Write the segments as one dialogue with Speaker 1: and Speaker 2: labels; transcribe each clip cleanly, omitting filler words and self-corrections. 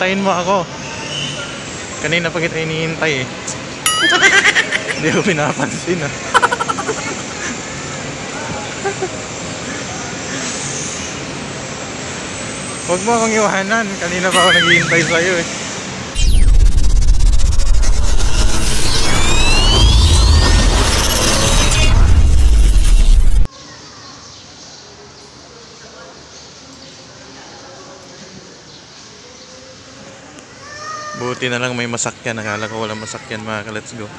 Speaker 1: hintayin mo ako. Kanina pa kita hinihintay eh. Hindi ko pinapansin ah. Huwag mo akong iwanan. Kanina pa ako naghihintay sa'yo eh. Buti na lang may masakyan. Nakala ko walang masakyan mga ka-let's go.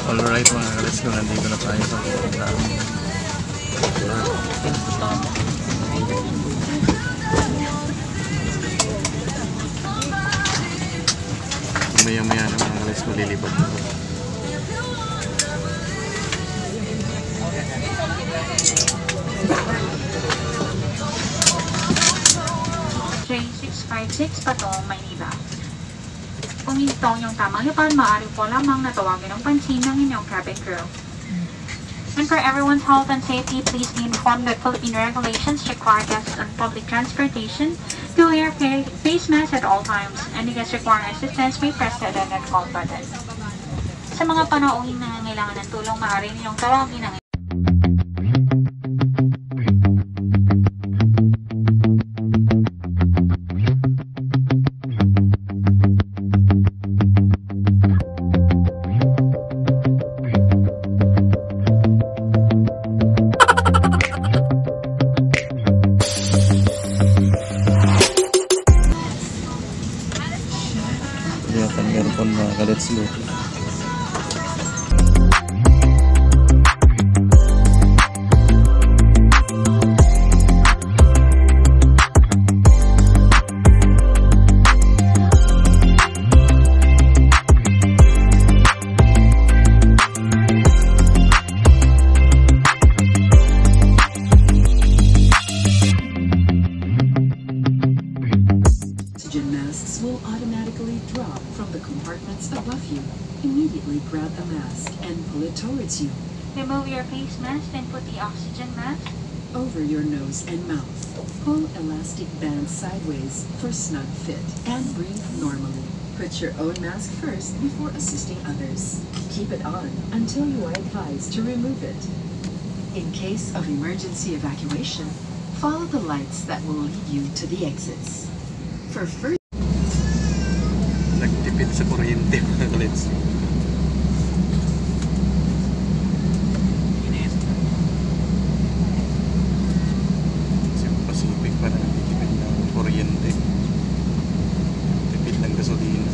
Speaker 1: Alright mga let's go, nandito na tayo sa pupuntahan. Maya-maya na mga let's go, lilipad na po.
Speaker 2: Train 656 patungong Maynila. Kung ito yung tamang lipad, maaari po lamang natawagin ang pansin ng inyong cabin crew. And for everyone's health and safety, please be informed that Philippine regulations require guests on public transportation to wear face masks at all times, and if guests require assistance, may press the red call button. Sa mga panauhing nangangailangan ng tulong, maaari ninyong tawagin ang
Speaker 1: aircon mga let's go.
Speaker 3: Oxygen masks will automatically drop from the compartments above you. Immediately grab the mask and pull it towards you,
Speaker 2: remove your face mask and put the oxygen mask
Speaker 3: over your nose and mouth. Pull elastic bands sideways for snug fit and breathe normally. Put your own mask first before assisting others. Keep it on until you are advised to remove it. In case of emergency evacuation, follow the lights that will lead you to the exits. For further
Speaker 1: Nagtipid sa kuryente mga let's go. Kasi Pacific pa na nagtitipid ng kuryente. Tipid ng gasolina.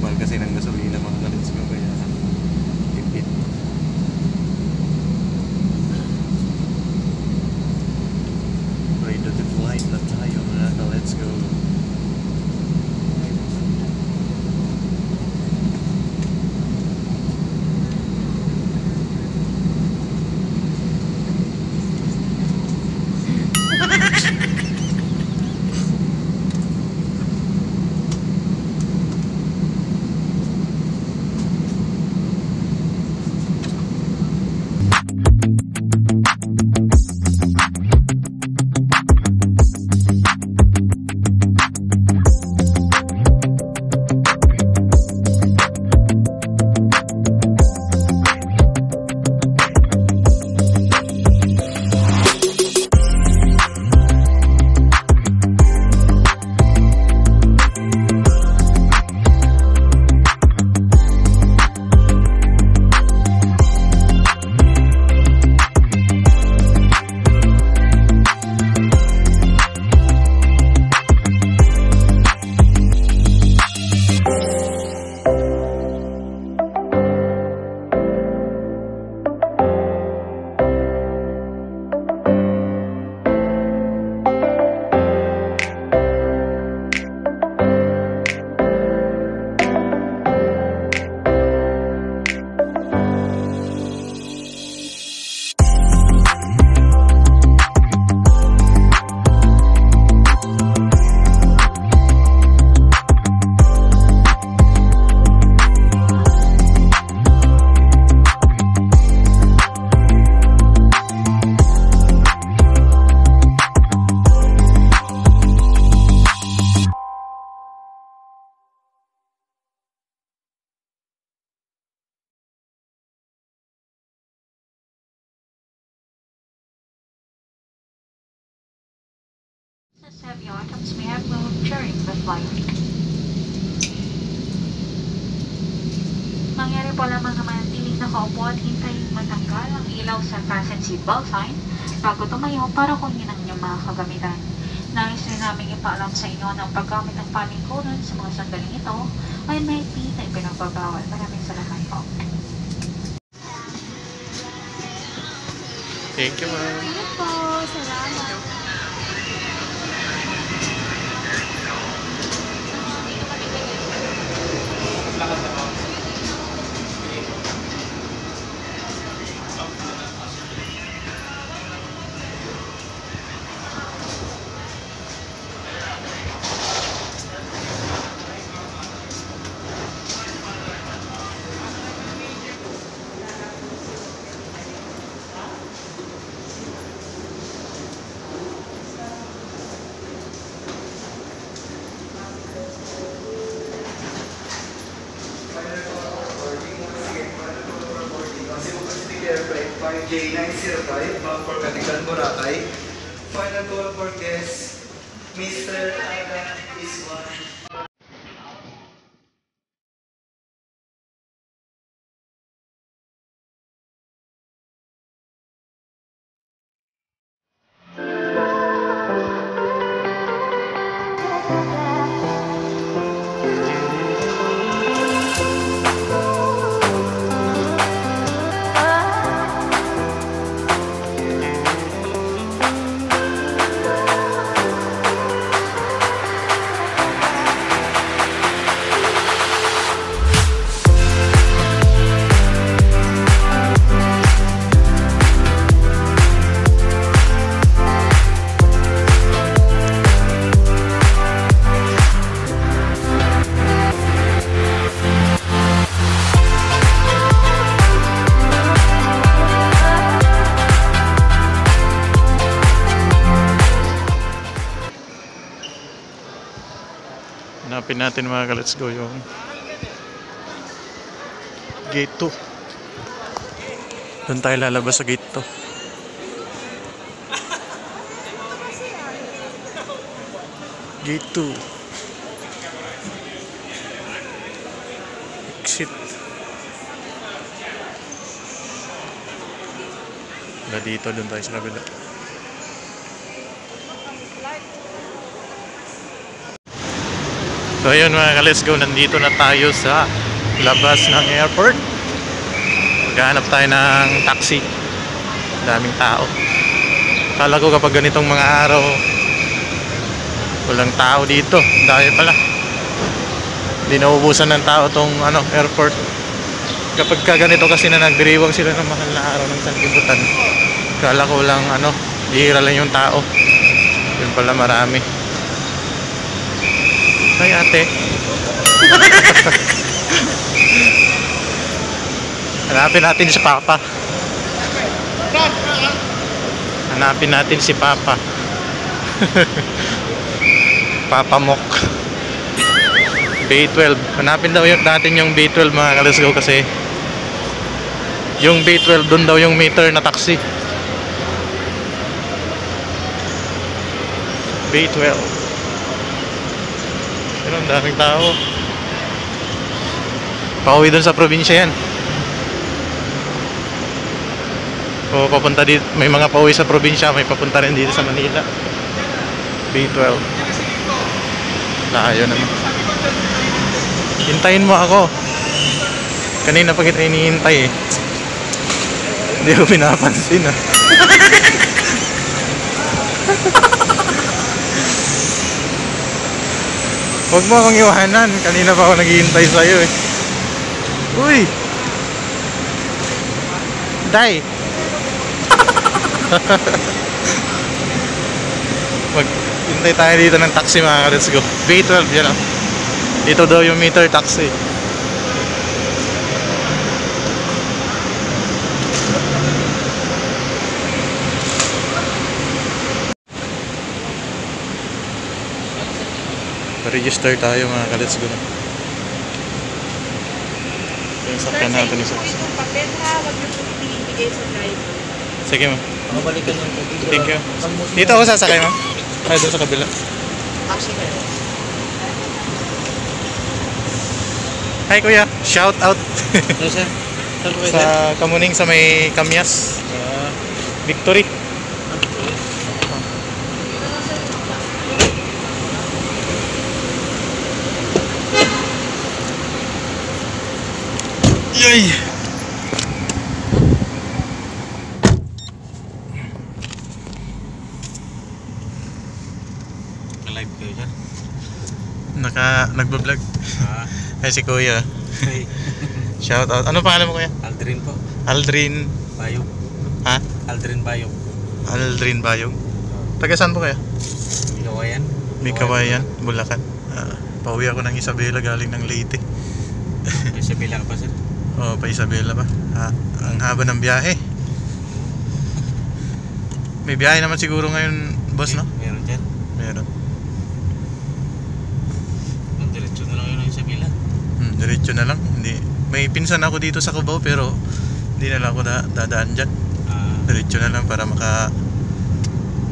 Speaker 1: Mahal kasi ng gasolina mga let's go, kaya tipid. Ride the flight na tayo mga let's go.
Speaker 2: heavy items may have moved during the flight. Mangyari po lamang na manatiling nakaupo at hintayin matanggal ang ilaw sa fasten seatbelt sign bago tumayo para kunin ang inyong mga kagamitan. Nais rin namin ipaalam sa inyo na ang paggamit ng palingkuran sa mga sandaling ito ay may na ipinagbabawal. Maraming salamat po.
Speaker 1: Thank you, ma'am.
Speaker 4: Sige po, salamat.
Speaker 5: Airplane 5J905 bound for Katikan, Boracay. Final call for guest, Mr. Aga Iswan.
Speaker 1: Hanapin natin mga ka-let's go yung gate 2. Doon tayo lalabas sa gate 2. Gate 2. Exit. Wala dito, doon tayo sa kabila. So ayun mga ka-let's go, nandito na tayo sa labas ng airport. Maghanap tayo ng taxi. Daming tao. Kala ko kapag ganitong mga araw walang tao dito. Dahil pala hindi nauubusan ng tao tong airport. Kapag ganito kasi na nagdiriwang sila ng mahal na araw ng sanlibutan. Kala ko lang bihira lang yung tao. Yun pala marami. Ay ate. Hanapin natin si Papa. Hanapin natin si Papa. Papa Mok. B12. Hanapin daw natin yung B12 mga ka-let's go kasi yung B12 dun daw yung meter na taxi. B12. Pero ang daming tao. Pauwi dun sa probinsya yan. O papunta dito. May mga pauwi sa probinsya. May papunta rin dito sa Manila. B12. Layo naman. Hintayin mo ako. Kanina pa kita hinihintay eh. Hindi ko pinapansin ah. Huwag mo akong iwanan. Kanina pa ako naghihintay sa'yo eh. Uy! Day! Maghintay tayo dito ng taxi mga ka-let's go. B12 yan oh. Dito daw yung meter taxi. Register tayo mga ka-let's go na. Yung sakyan natin isa.
Speaker 4: Yung papel ha, wag niyo po ibigay sa driver.
Speaker 1: Sige ma'am.
Speaker 5: Mabalikan yung tubig.
Speaker 1: Thank you. Dito ako sasakay ma'am. Ay doon sa kabila. Hi kuya, shout out. Sa Kamuning sa may Kamyas. Victory. Yay! nagbablog.
Speaker 6: Ah,
Speaker 1: Ay, si Kuya.
Speaker 6: hey,
Speaker 1: Shout out. Ano pangalan mo, Kuya?
Speaker 6: Aldrin po.
Speaker 1: Aldrin.
Speaker 6: Bayog.
Speaker 1: Ha?
Speaker 6: Aldrin Bayog.
Speaker 1: Aldrin Bayog. Taga saan po kayo?
Speaker 6: Kawayan.
Speaker 1: May Kawayan, Bulacan. Pauwi ako ng Isabela galing ng Leyte.
Speaker 6: Sa Bila ka pa sir.
Speaker 1: Oh, pa Isabela ba? Ang haba ng biyahe. May biyahe naman siguro ngayon, boss, no?
Speaker 6: Meron dyan.
Speaker 1: Meron.
Speaker 6: Ang diretso na lang yun sa Bila.
Speaker 1: Diretso na lang. Hindi. May pinsan ako dito sa Cubao pero hindi na lang ako dadaan dyan.
Speaker 6: Ah,
Speaker 1: Diretso na lang para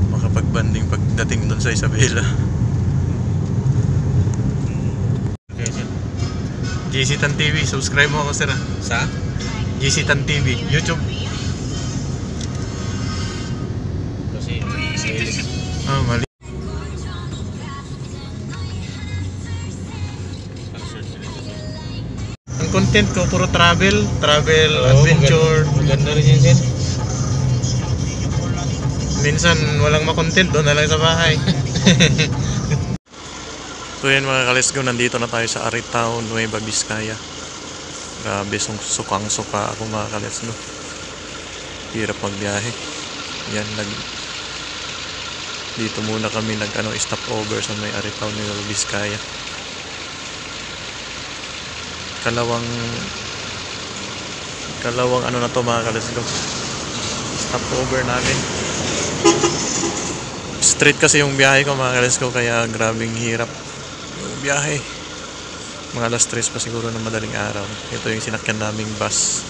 Speaker 1: makapagbanding pagdating doon sa Isabela.
Speaker 6: okay sir.
Speaker 1: GC Tan TV, subscribe mo ako, sir.
Speaker 6: Sa?
Speaker 1: GC Tan TV, YouTube.
Speaker 6: Kasi mahilig.
Speaker 1: Mali. Ang content ko puro travel, adventure.
Speaker 6: Maganda rin yun sir.
Speaker 1: Minsan walang makontent, doon na lang sa bahay. So yan mga kalesgo, nandito na tayo sa Aritow, Nueva Vizcaya. Grabe, sukang-suka ako mga kalesgo. Hirap magbiyahe. Yan, dito muna kami stop over sa may Aritow, Nueva Vizcaya. Kalawang na to mga kalesgo. Stop over namin. Straight kasi yung biyahe ko mga kalesgo, kaya grabing hirap yung biyahe. Mga alas 3 pa siguro ng madaling araw. Ito yung sinakyan naming bus.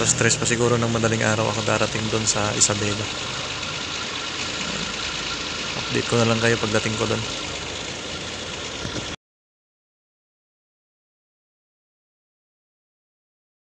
Speaker 1: Alas 3 pa siguro ng madaling araw ako darating doon sa Isabela. Update ko na lang kayo pagdating ko doon.